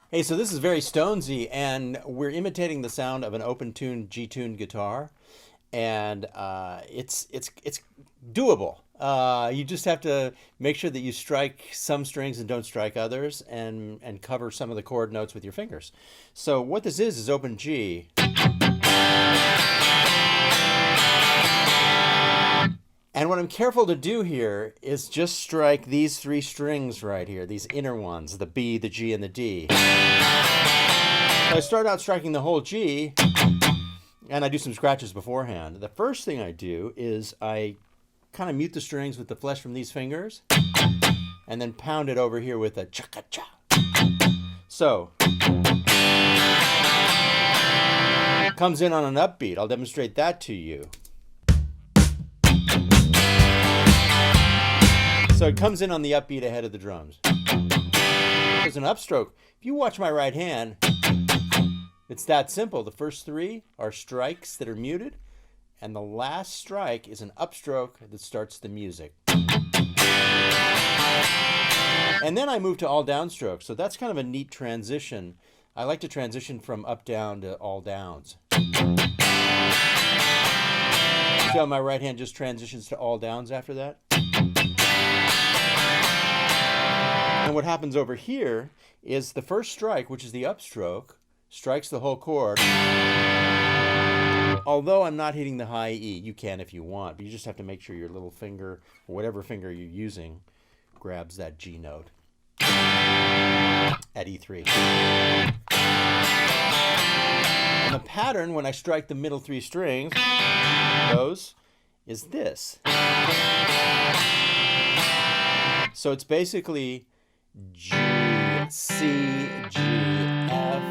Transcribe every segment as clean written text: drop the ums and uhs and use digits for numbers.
Hey, so this is very Stonesy, and we're imitating the sound of an open-tuned G-tuned guitar, and it's doable. You just have to make sure that you strike some strings and don't strike others, and cover some of the chord notes with your fingers. So what this is open G. And what I'm careful to do here is just strike these three strings right here, these inner ones, the B, the G, and the D. So I start out striking the whole G, and I do some scratches beforehand. The first thing I do is I kind of mute the strings with the flesh from these fingers, and then pound it over here with a cha-cha-cha. So, comes in on an upbeat. I'll demonstrate that to you. So it comes in on the upbeat ahead of the drums. There's an upstroke. If you watch my right hand, it's that simple. The first three are strikes that are muted, and the last strike is an upstroke that starts the music. And then I move to all downstrokes. So that's kind of a neat transition. I like to transition from up down to all downs. See how my right hand just transitions to all downs after that? And what happens over here is the first strike, which is the upstroke, strikes the whole chord. Although I'm not hitting the high E, you can if you want, but you just have to make sure your little finger, or whatever finger you're using, grabs that G note at E3. And the pattern when I strike the middle three strings, those, is this. So it's basically G, C, G, F,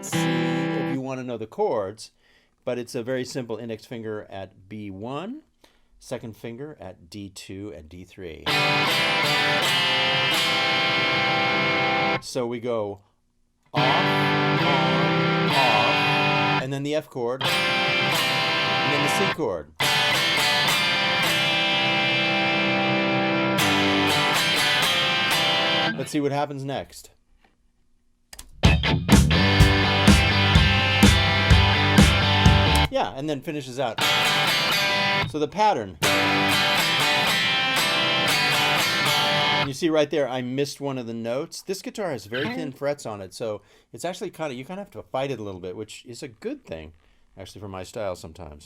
C, if you want to know the chords, but it's a very simple index finger at B1, second finger at D2 and D3. So we go off, on, off, and then the F chord, and then the C chord. Let's see what happens next. Yeah, and then finishes out. So the pattern. You see right there, I missed one of the notes. This guitar has very thin frets on it, so it's actually you kind of have to fight it a little bit, which is a good thing, actually, for my style sometimes.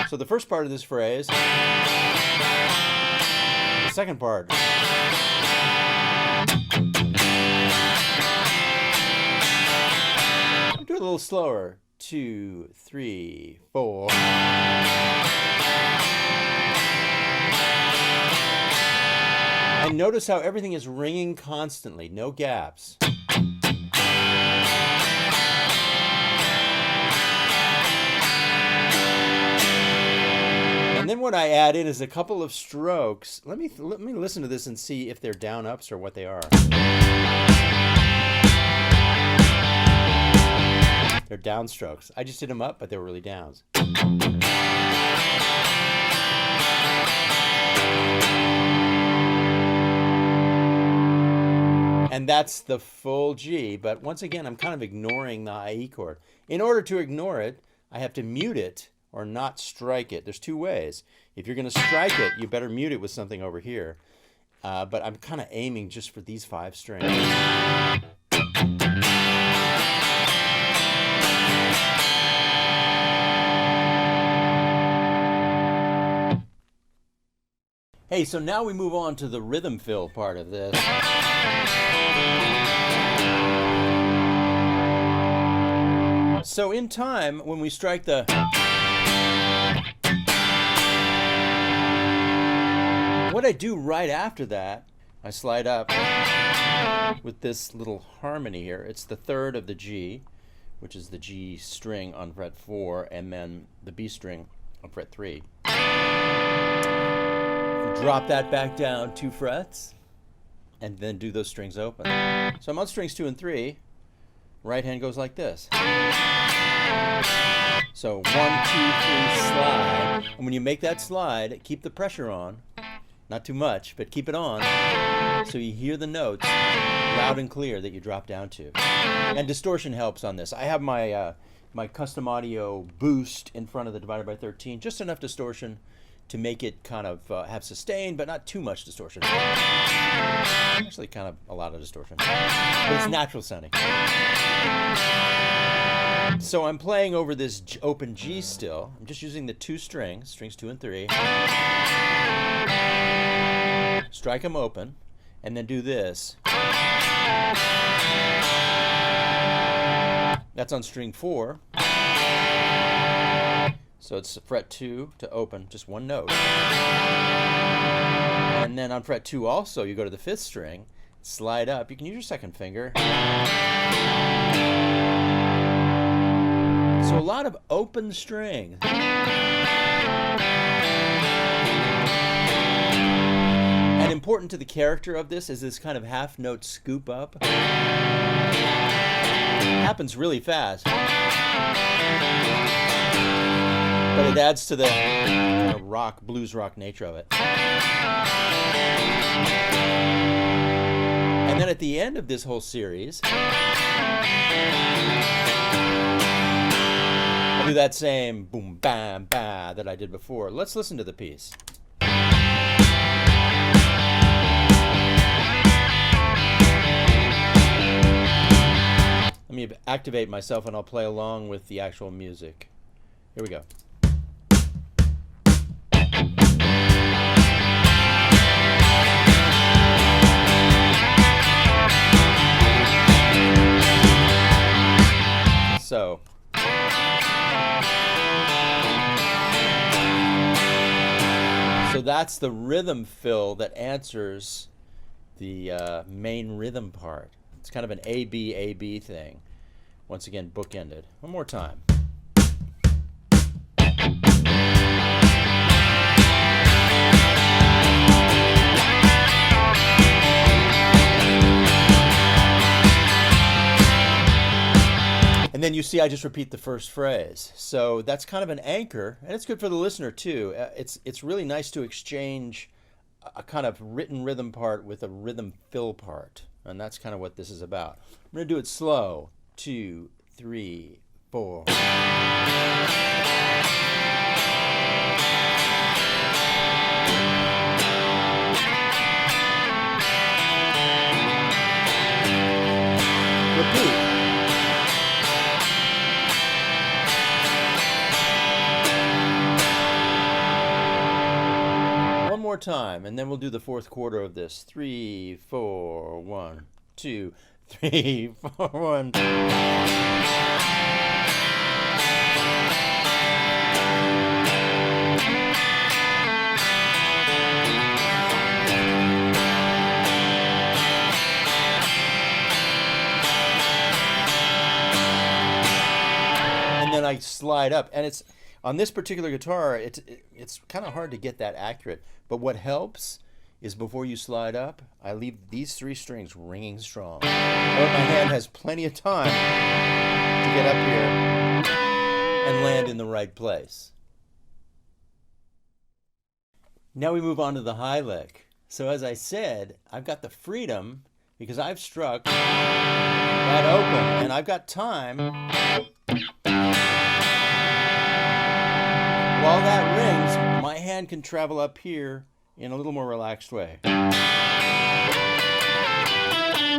So the first part of this phrase, the second part. I'll do it a little slower. 2, 3, 4. And notice how everything is ringing constantly, no gaps. And then what I add in is a couple of strokes. Let me listen to this and see if they're down ups or what they are. They're downstrokes. I just did them up, but they were really downs. And that's the full G, but once again, I'm kind of ignoring the high E chord. In order to ignore it, I have to mute it or not strike it. There's two ways. If you're going to strike it, you better mute it with something over here. But I'm kind of aiming just for these 5 strings. Hey, so now we move on to the rhythm fill part of this. So in time, when we strike the... What I do right after that, I slide up with this little harmony here. It's the third of the G, which is the G string on fret 4, and then the B string on fret 3. Drop that back down 2 frets, and then do those strings open. So I'm on strings 2 and 3. Right hand goes like this. So 1, 2, 3, slide. And when you make that slide, keep the pressure on. not too much, but keep it on so you hear the notes loud and clear that you drop down to. And distortion helps on this. I have my my custom audio boost in front of the divided by 13, just enough distortion to make it kind of have sustain, but not too much distortion. Actually, kind of a lot of distortion, but it's natural sounding. So I'm playing over this open G still. I'm just using the two strings 2 and 3. Strike them open, and then do this. That's on string 4. So it's fret 2 to open, just one note. And then on fret 2 also, you go to the 5th string, slide up. You can use your second finger. So a lot of open strings. And important to the character of this is this kind of half note scoop up. It happens really fast. But it adds to the kind of rock, blues rock nature of it. And then at the end of this whole series, I'll do that same boom, bam, ba that I did before. Let's listen to the piece. Let me activate myself and I'll play along with the actual music. Here we go. So that's the rhythm fill that answers the main rhythm part. It's kind of an A-B thing. Once again, bookended. One more time. And then you see I just repeat the first phrase. So that's kind of an anchor, and it's good for the listener too. It's really nice to exchange a kind of written rhythm part with a rhythm fill part. And that's kind of what this is about. I'm going to do it slow. 2, 3, 4. Repeat. One more time, and then we'll do the fourth quarter of this. 3, 4, 1, 2, 3, 4, 1. And then I slide up, and it's on this particular guitar, it's kind of hard to get that accurate. But what helps is before you slide up, I leave these 3 strings ringing strong. That way my hand has plenty of time to get up here and land in the right place. Now we move on to the high lick. So as I said, I've got the freedom because I've struck that open and I've got time. While that rings, my hand can travel up here in a little more relaxed way.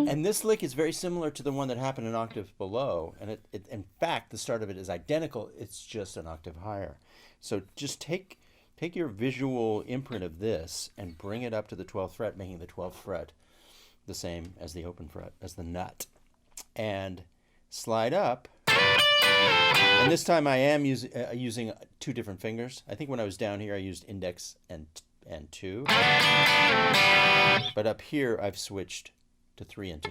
And this lick is very similar to the one that happened an octave below. And in fact, the start of it is identical. It's just an octave higher. So just take your visual imprint of this and bring it up to the 12th fret, making the 12th fret the same as the open fret, as the nut. And slide up. And this time I am using 2 different fingers. I think when I was down here I used index and 2. But up here I've switched to 3 and 2.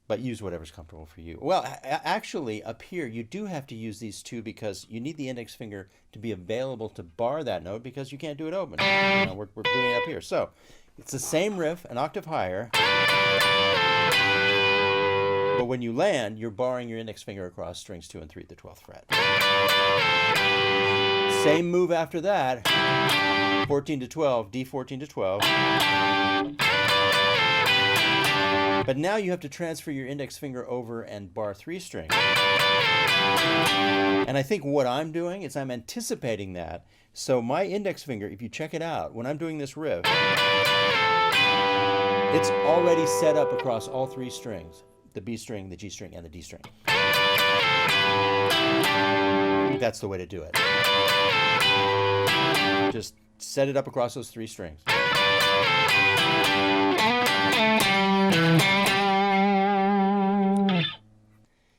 But use whatever's comfortable for you. Well, actually up here you do have to use these 2 because you need the index finger to be available to bar that note because you can't do it open. You know, we're doing it up here. So it's the same riff, an octave higher. But when you land, you're barring your index finger across strings 2 and 3 at the 12th fret. Same move after that. 14 to 12, D 14 to 12. But now you have to transfer your index finger over and bar 3 string. And I think what I'm doing is I'm anticipating that. So my index finger, if you check it out, when I'm doing this riff, it's already set up across all 3 strings. The B string, the G string, and the D string. That's the way to do it. Just set it up across those 3 strings.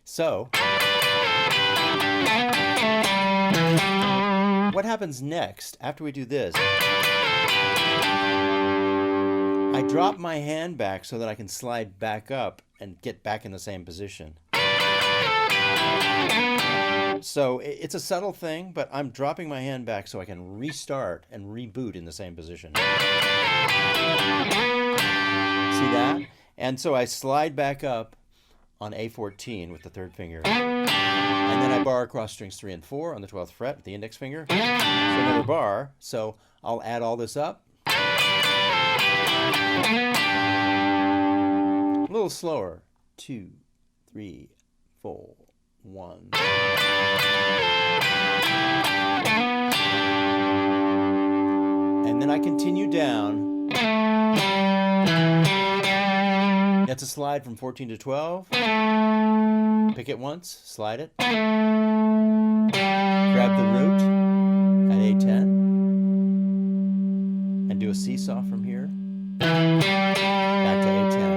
So, what happens next after we do this? I drop my hand back so that I can slide back up and get back in the same position. So it's a subtle thing, but I'm dropping my hand back so I can restart and reboot in the same position. See that? And so I slide back up on A14 with the 3rd finger. And then I bar across strings 3 and 4 on the 12th fret with the index finger. So another bar. So I'll add all this up. A little slower. 2, 3, 4, 1. And then I continue down. That's a slide from 14 to 12. Pick it once, slide it. Grab the root at A10. And do a seesaw from here. Back to A10.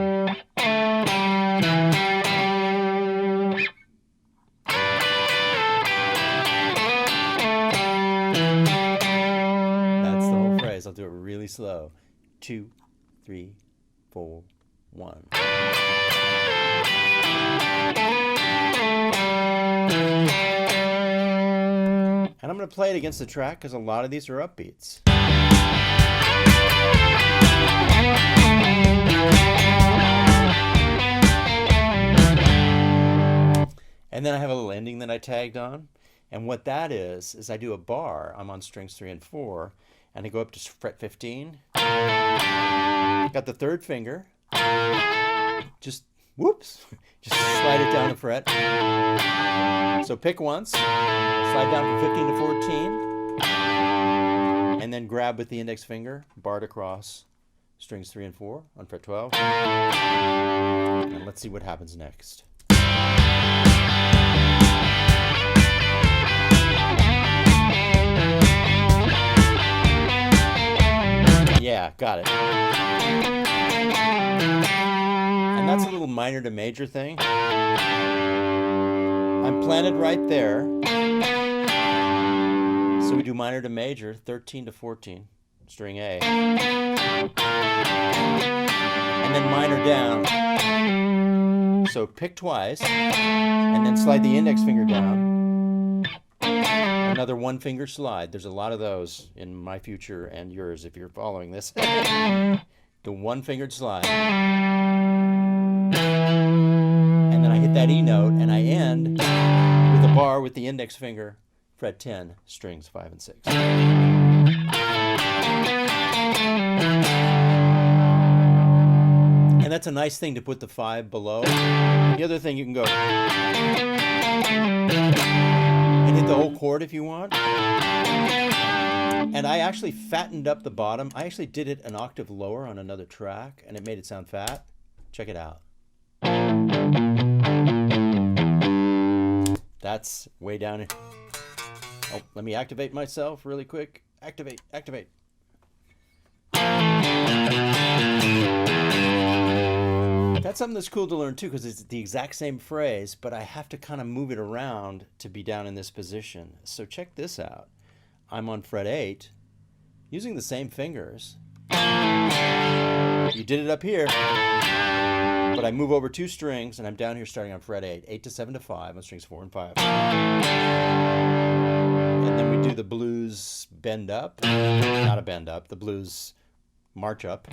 I'll do it really slow. 2, 3, 4, 1. And I'm going to play it against the track because a lot of these are upbeats. And then I have a little ending that I tagged on. And what that is I do a bar. I'm on strings 3 and 4. And I go up to fret 15. Got the 3rd finger. Just, whoops, just slide it down a fret. So pick once, slide down from 15 to 14, and then grab with the index finger, barred across strings 3 and 4 on fret 12. And let's see what happens next. Yeah, got it. And that's a little minor to major thing. I'm planted right there. So we do minor to major, 13 to 14, string A. And then minor down. So pick twice, and then slide the index finger down. Another 1-finger slide. There's a lot of those in my future and yours if you're following this. The 1-fingered slide. And then I hit that E note and I end with a bar with the index finger, fret 10, strings 5 and 6. And that's a nice thing to put the 5 below. The other thing, you can go and hit the whole chord if you want. And I actually fattened up the bottom. I actually did it an octave lower on another track, and it made it sound fat. Check it out. That's way down. Oh, let me activate myself really quick. Activate, activate. That's something that's cool to learn too, because it's the exact same phrase, but I have to kind of move it around to be down in this position. So check this out. I'm on fret 8, using the same fingers. You did it up here, but I move over 2 strings, and I'm down here starting on fret 8, 8 to 7 to 5 on strings 4 and 5. And then we do the blues bend up, not a bend up, the blues march up.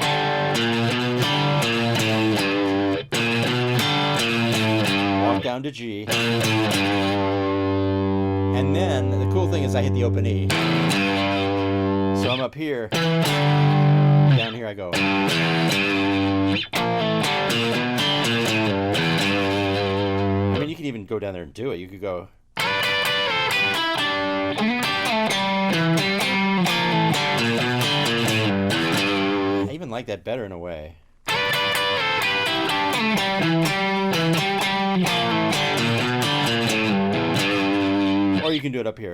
Walk down to G. And then the cool thing is I hit the open E. So I'm up here. Down here I go. I mean, you could even go down there and do it. You could go. I even like that better in a way. Or you can do it up here.